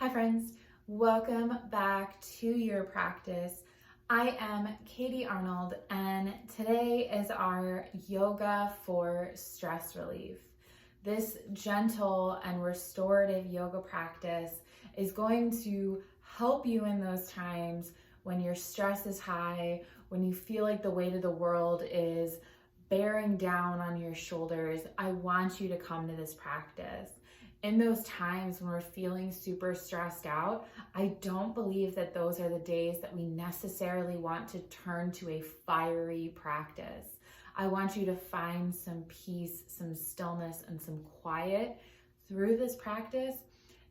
Hi friends, welcome back to your practice. I am Katie Arnold and today is our yoga for stress relief. This gentle and restorative yoga practice is going to help you in those times when your stress is high, when you feel like the weight of the world is bearing down on your shoulders. I want you to come to this practice. In those times when we're feeling super stressed out, I don't believe that those are the days that we necessarily want to turn to a fiery practice. I want you to find some peace, some stillness, and some quiet through this practice.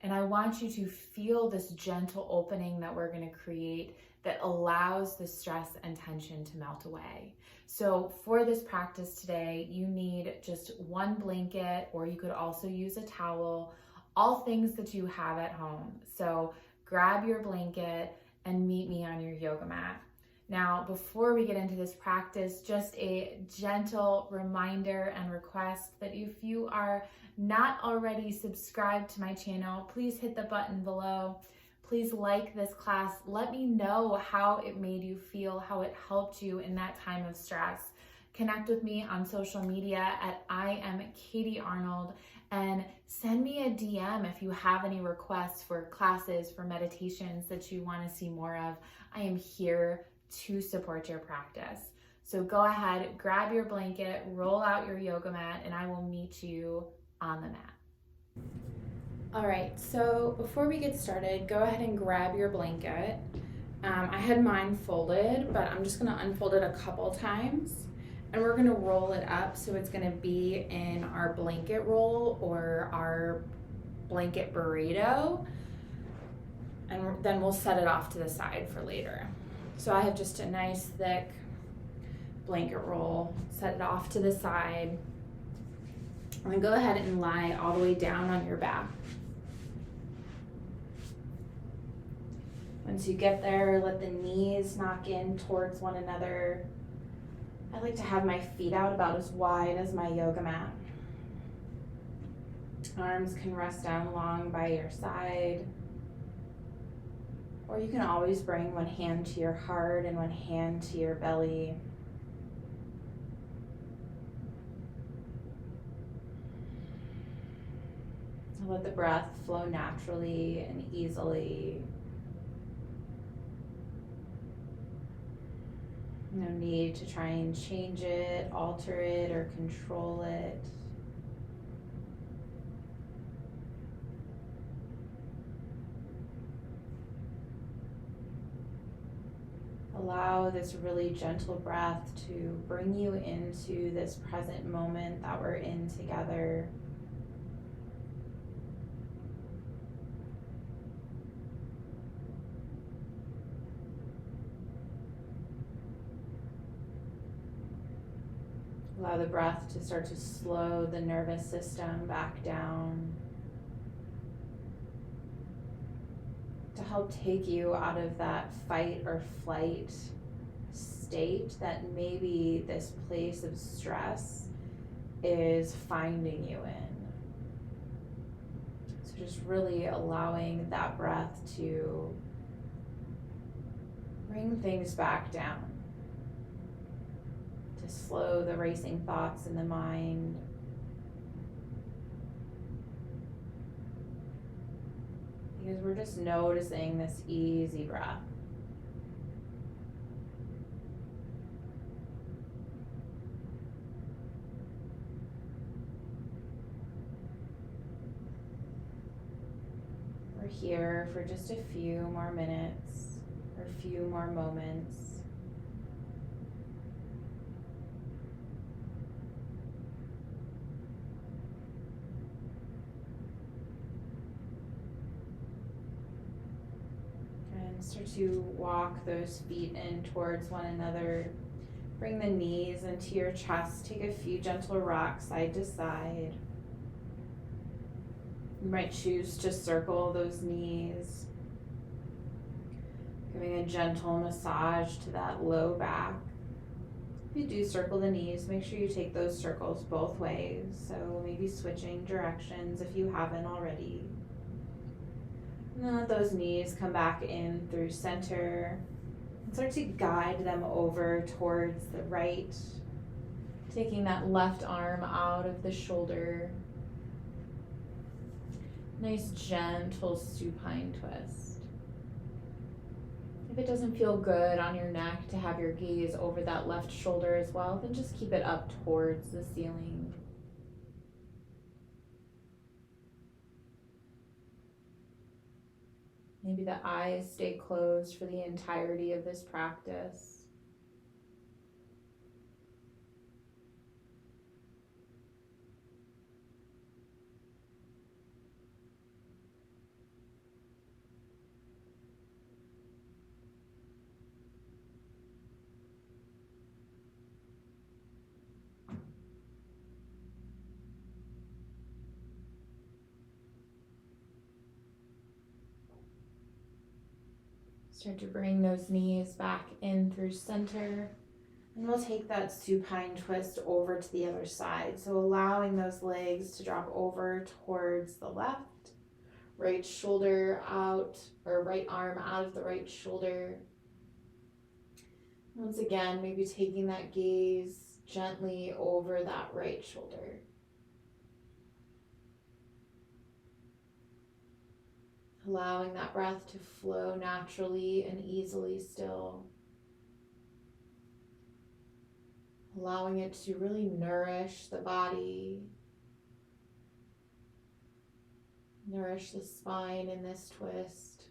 And I want you to feel this gentle opening that we're going to create that allows the stress and tension to melt away. So for this practice today, you need just one blanket, or you could also use a towel, all things that you have at home. So grab your blanket and meet me on your yoga mat. Now, before we get into this practice, just a gentle reminder and request that if you are not already subscribed to my channel, please hit the button below. Please like this class. Let me know how it made you feel, how it helped you in that time of stress. Connect with me on social media at I am Katie Arnold and send me a DM if you have any requests for classes, for meditations that you want to see more of. I am here to support your practice. So go ahead, grab your blanket, roll out your yoga mat, and I will meet you on the mat. All right, so before we get started, go ahead and grab your blanket. I had mine folded, but I'm just gonna unfold it a couple times, and we're gonna roll it up so it's gonna be in our blanket roll or our blanket burrito, and then we'll set it off to the side for later. So I have just a nice thick blanket roll, set it off to the side, and then go ahead and lie all the way down on your back. Once you get there, let the knees knock in towards one another. I like to have my feet out about as wide as my yoga mat. Arms can rest down long by your side. Or you can always bring one hand to your heart and one hand to your belly. Let the breath flow naturally and easily. No need to try and change it, alter it, or control it. Allow this really gentle breath to bring you into this present moment that we're in together. Allow the breath to start to slow the nervous system back down, to help take you out of that fight or flight state that maybe this place of stress is finding you in. So just really allowing that breath to bring things back down, to slow the racing thoughts in the mind. Because we're just noticing this easy breath. We're here for just a few more minutes or a few more moments. Start to walk those feet in towards one another. Bring the knees into your chest. Take a few gentle rocks side to side. You might choose to circle those knees, giving a gentle massage to that low back. If you do circle the knees, make sure you take those circles both ways. So maybe switching directions if you haven't already. And And let those knees come back in through center. And start to guide them over towards the right. Taking that left arm out of the shoulder. Nice gentle supine twist. If it doesn't feel good on your neck to have your gaze over that left shoulder as well, then just keep it up towards the ceiling. Maybe the eyes stay closed for the entirety of this practice. Start to bring those knees back in through center. And we'll take that supine twist over to the other side. So allowing those legs to drop over towards the left. Right shoulder out, or right arm out of the right shoulder. Once again, maybe taking that gaze gently over that right shoulder. Allowing that breath to flow naturally and easily still. Allowing it to really nourish the body, nourish the spine in this twist.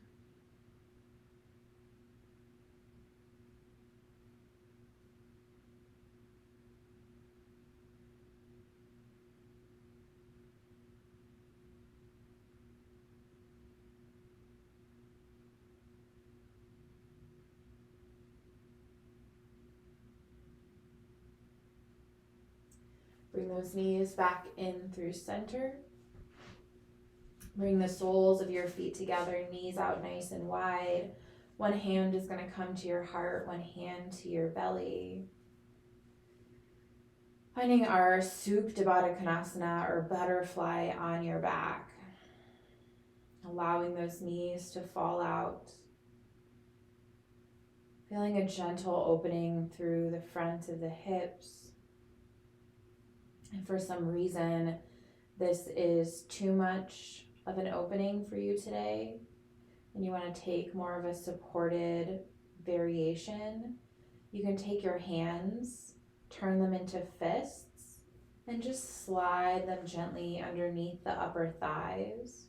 Bring those knees back in through center. Bring the soles of your feet together, knees out nice and wide. One hand is going to come to your heart, one hand to your belly. Finding our Supta Baddha Konasana, or butterfly, on your back. Allowing those knees to fall out. Feeling a gentle opening through the front of the hips. And for some reason, this is too much of an opening for you today, and you want to take more of a supported variation, you can take your hands, turn them into fists, and just slide them gently underneath the upper thighs.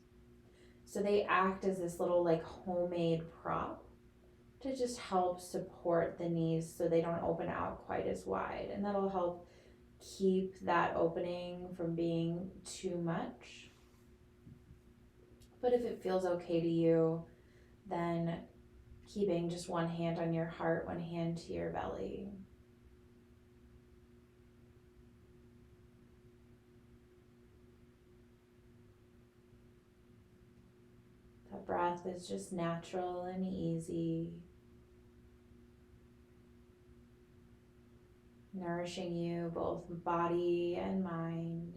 So they act as this little like homemade prop to just help support the knees so they don't open out quite as wide, and that'll help keep that opening from being too much. But if it feels okay to you, then keeping just one hand on your heart, one hand to your belly. That breath is just natural and easy, nourishing you both body and mind.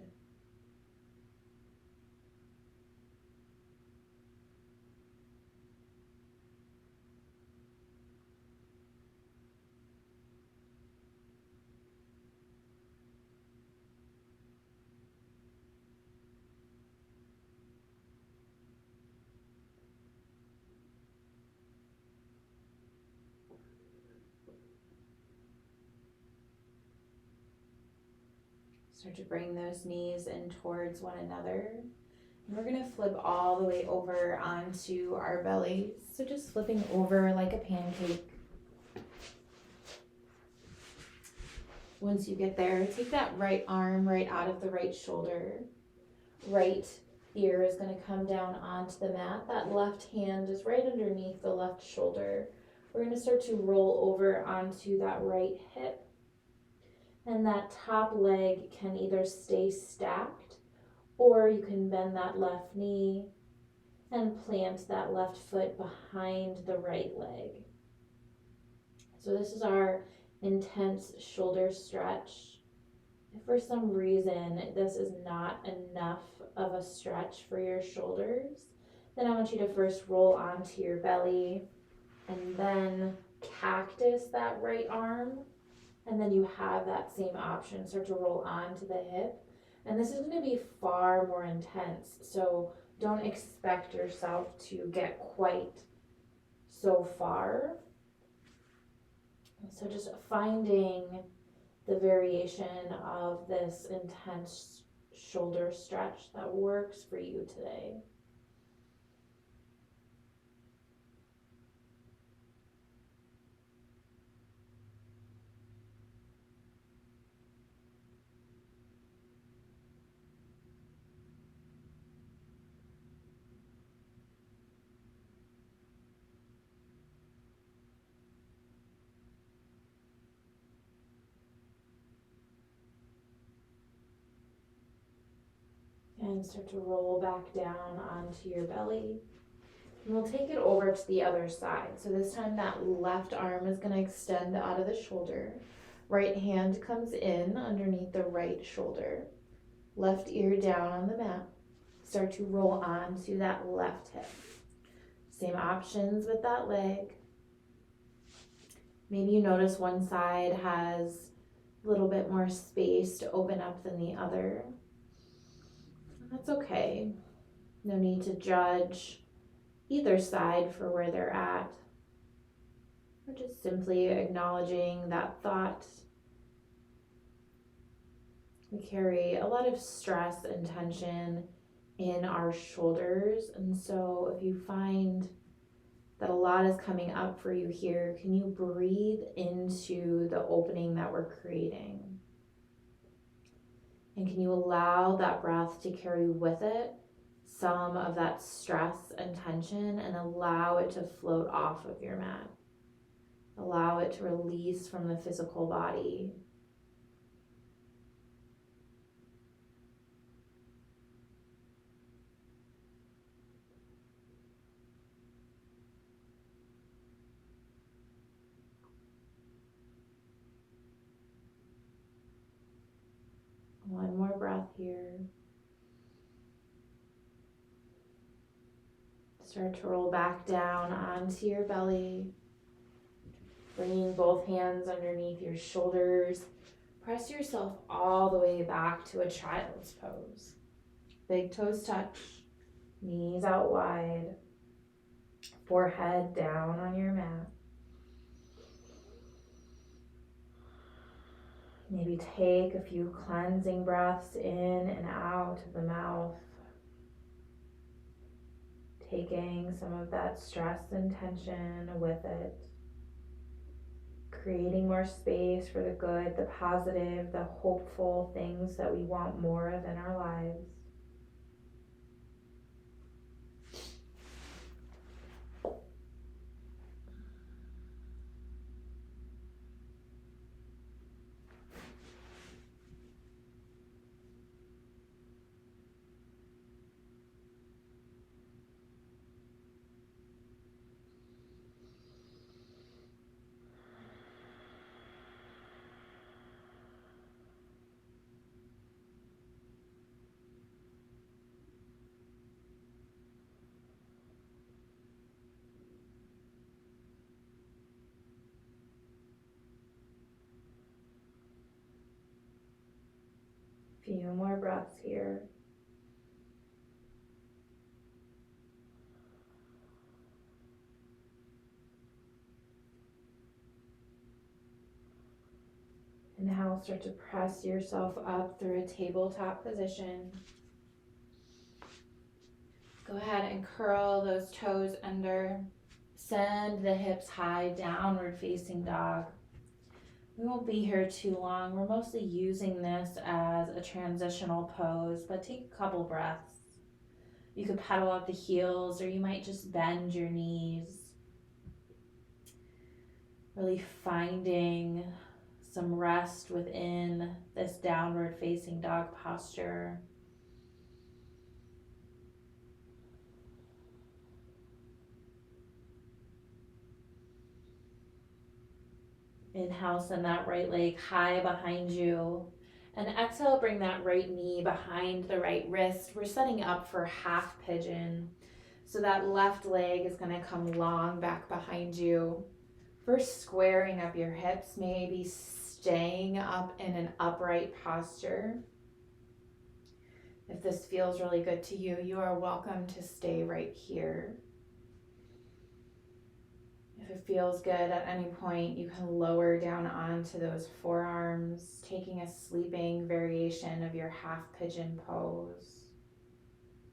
Start to bring those knees in towards one another. And we're going to flip all the way over onto our bellies. So just flipping over like a pancake. Once you get there, take that right arm right out of the right shoulder. Right ear is going to come down onto the mat. That left hand is right underneath the left shoulder. We're going to start to roll over onto that right hip. And that top leg can either stay stacked, or you can bend that left knee and plant that left foot behind the right leg. So this is our intense shoulder stretch. If for some reason this is not enough of a stretch for your shoulders, Then I want you to first roll onto your belly and then cactus that right arm. And then you have that same option, start to roll onto the hip. And this is going to be far more intense. So don't expect yourself to get quite so far. So just finding the variation of this intense shoulder stretch that works for you today. And start to roll back down onto your belly. And we'll take it over to the other side. So this time that left arm is going to extend out of the shoulder. Right hand comes in underneath the right shoulder. Left ear down on the mat. Start to roll onto that left hip. Same options with that leg. Maybe you notice one side has a little bit more space to open up than the other. That's okay. No need to judge either side for where they're at. We're just simply acknowledging that thought. We carry a lot of stress and tension in our shoulders, and so if you find that a lot is coming up for you here, can you breathe into the opening that we're creating? And can you allow that breath to carry with it some of that stress and tension and allow it to float off of your mat? Allow it to release from the physical body. One more breath here. Start to roll back down onto your belly. Bringing both hands underneath your shoulders. Press yourself all the way back to a child's pose. Big toes touch. Knees out wide. Forehead down on your mat. Maybe take a few cleansing breaths in and out of the mouth. Taking some of that stress and tension with it. Creating more space for the good, the positive, the hopeful things that we want more of in our lives. Few more breaths here. And now start to press yourself up through a tabletop position. Go ahead and curl those toes under. Send the hips high, downward facing dog. We won't be here too long. We're mostly using this as a transitional pose, but take a couple breaths. You could pedal up the heels, or you might just bend your knees. Really finding some rest within this downward facing dog posture. Inhale, send that right leg high behind you. And exhale, bring that right knee behind the right wrist. We're setting up for half pigeon. So that left leg is going to come long back behind you. First, squaring up your hips, maybe staying up in an upright posture. If this feels really good to you, you are welcome to stay right here. If it feels good at any point, you can lower down onto those forearms, taking a sleeping variation of your half pigeon pose.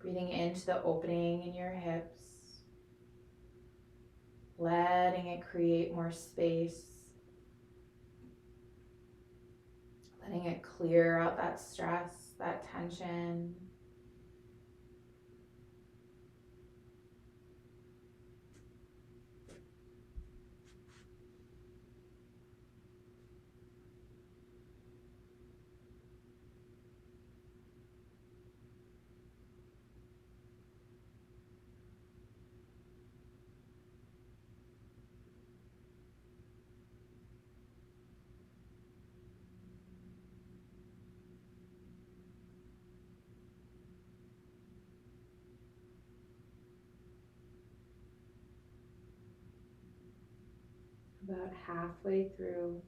Breathing into the opening in your hips, letting it create more space, letting it clear out that stress, that tension. About halfway through.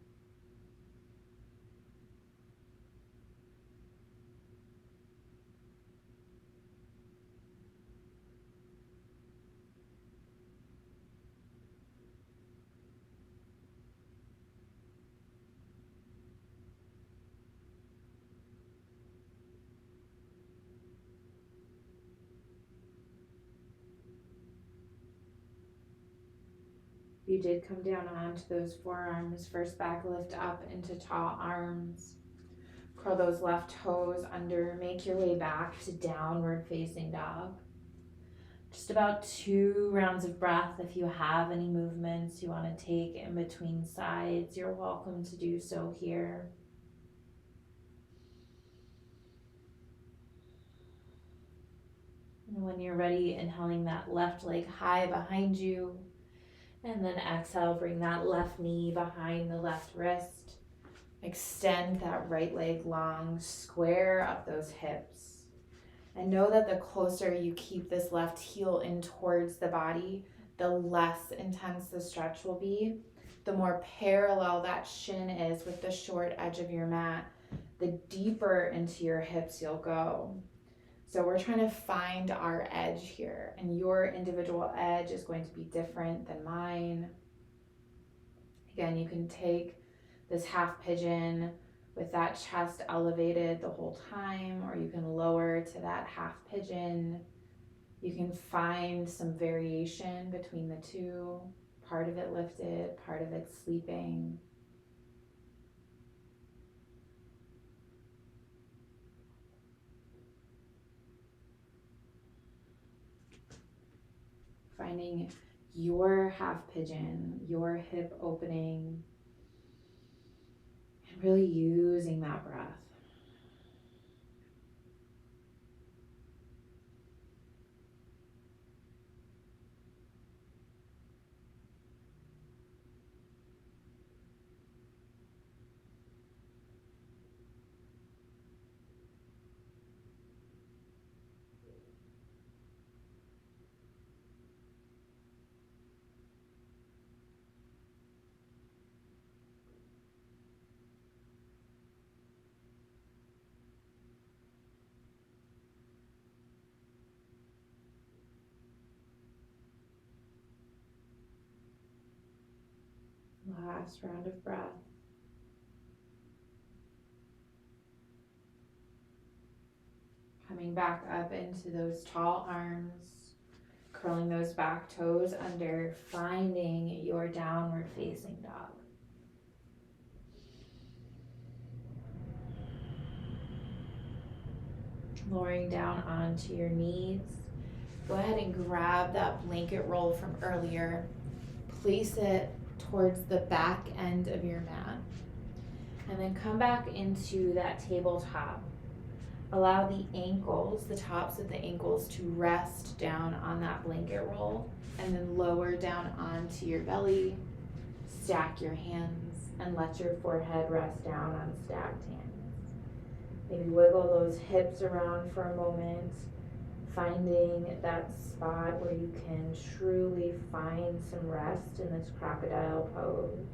You did come down onto those forearms. First back lift up into tall arms. Curl those left toes under. Make your way back to downward facing dog. Just about 2 rounds of breath. If you have any movements you want to take in between sides, you're welcome to do so here. And when you're ready, inhaling that left leg high behind you. And then exhale, bring that left knee behind the left wrist. Extend that right leg long, square up those hips. And know that the closer you keep this left heel in towards the body, the less intense the stretch will be. The more parallel that shin is with the short edge of your mat, the deeper into your hips you'll go. So we're trying to find our edge here, and your individual edge is going to be different than mine. Again, you can take this half pigeon with that chest elevated the whole time, or you can lower to that half pigeon. You can find some variation between the two, part of it lifted, part of it sleeping. Finding your half pigeon, your hip opening, and really using that breath. Last round of breath. Coming back up into those tall arms, curling those back toes under, finding your downward facing dog. Lowering down onto your knees. Go ahead and grab that blanket roll from earlier. Place it towards the back end of your mat. And then come back into that tabletop. Allow the ankles, the tops of the ankles, to rest down on that blanket roll, and then lower down onto your belly. Stack your hands and let your forehead rest down on stacked hands. Maybe wiggle those hips around for a moment. finding that spot where you can truly find some rest in this crocodile pose.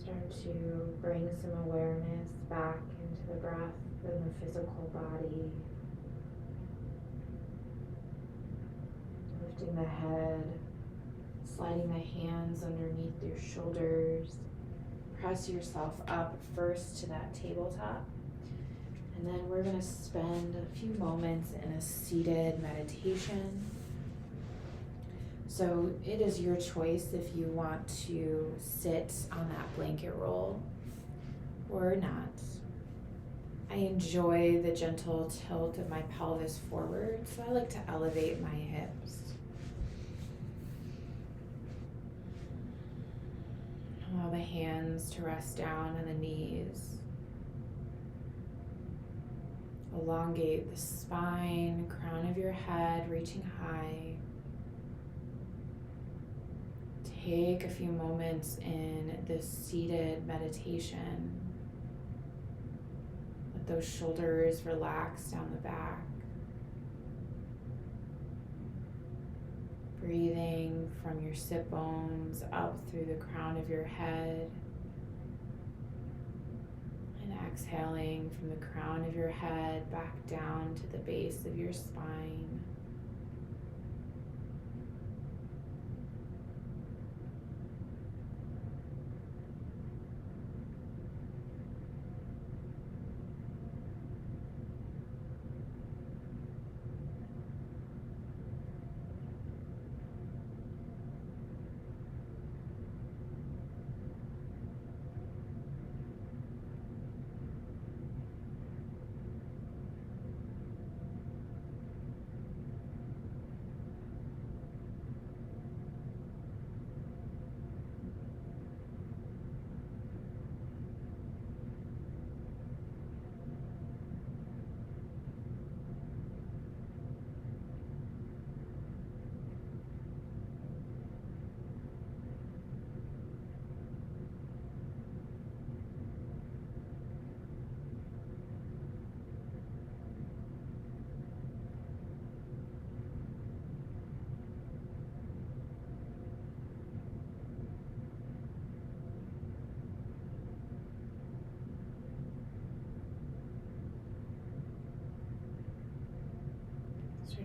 Start to bring some awareness back into the breath and the physical body. Lifting the head, sliding the hands underneath your shoulders. Press yourself up first to that tabletop. And then we're going to spend a few moments in a seated meditation. So it is your choice if you want to sit on that blanket roll or not. I enjoy the gentle tilt of my pelvis forward, so I like to elevate my hips. Allow the hands to rest down on the knees. Elongate the spine, crown of your head reaching high. Take a few moments in this seated meditation. Let those shoulders relax down the back. Breathing from your sit bones up through the crown of your head. And exhaling from the crown of your head back down to the base of your spine.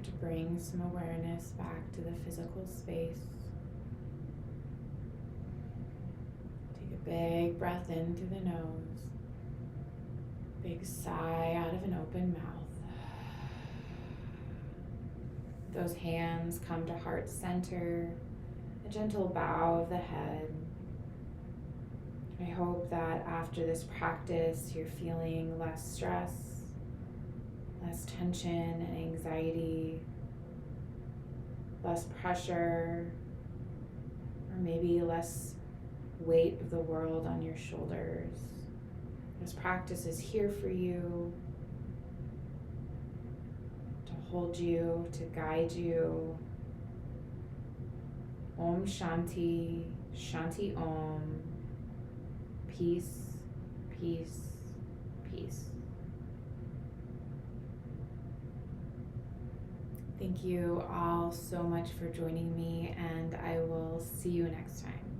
Start to bring some awareness back to the physical space. Take a big breath in through the nose. Big sigh out of an open mouth. Those hands come to heart center. A gentle bow of the head. I hope that after this practice, you're feeling less stress, less tension and anxiety, less pressure, or maybe less weight of the world on your shoulders. This practice is here for you, to hold you, to guide you. Om Shanti, Shanti Om. Peace, peace, peace. Thank you all so much for joining me, and I will see you next time.